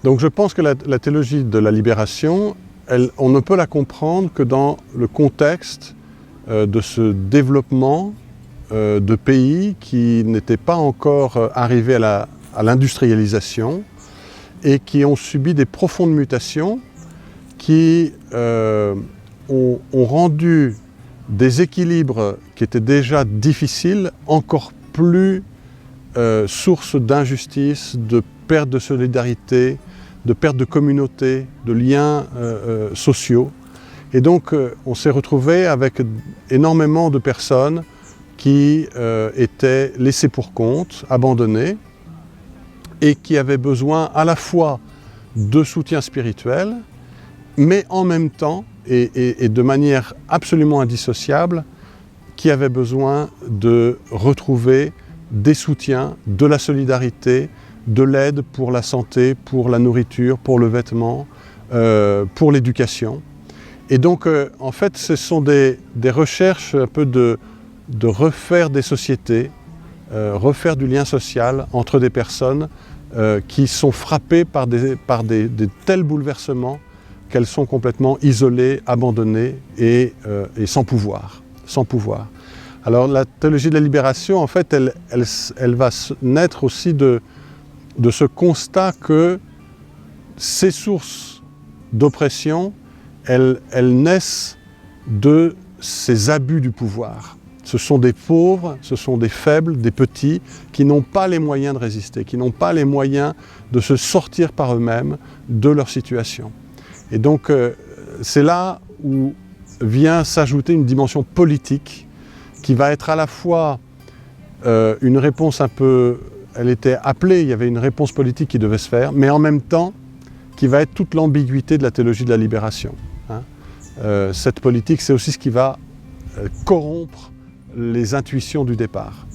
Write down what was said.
Donc je pense que la théologie de la libération, on ne peut la comprendre que dans le contexte de ce développement de pays qui n'étaient pas encore arrivés à l'industrialisation et qui ont subi des profondes mutations qui ont rendu des équilibres qui étaient déjà difficiles encore plus source d'injustice, de perte de solidarité, de perte de communauté, de liens sociaux. Et donc on s'est retrouvé avec énormément de personnes qui étaient laissées pour compte, abandonnées, et qui avaient besoin à la fois de soutien spirituel, mais en même temps, et de manière absolument indissociable, qui avaient besoin de retrouver des soutiens, de la solidarité, de l'aide pour la santé, pour la nourriture, pour le vêtement, pour l'éducation. Et donc, en fait, ce sont des recherches un peu de refaire des sociétés, refaire du lien social entre des personnes qui sont frappées par des tels bouleversements qu'elles sont complètement isolées, abandonnées et sans pouvoir. Alors la théologie de la libération, en fait, elle va naître aussi de ce constat que ces sources d'oppression, elles naissent de ces abus du pouvoir. Ce sont des pauvres, ce sont des faibles, des petits, qui n'ont pas les moyens de résister, qui n'ont pas les moyens de se sortir par eux-mêmes de leur situation. Et donc, c'est là où vient s'ajouter une dimension politique qui va être à la fois une réponse un peu... Elle était appelée, il y avait une réponse politique qui devait se faire, mais en même temps, qui va être toute l'ambiguïté de la théologie de la libération. Cette politique, c'est aussi ce qui va corrompre les intuitions du départ.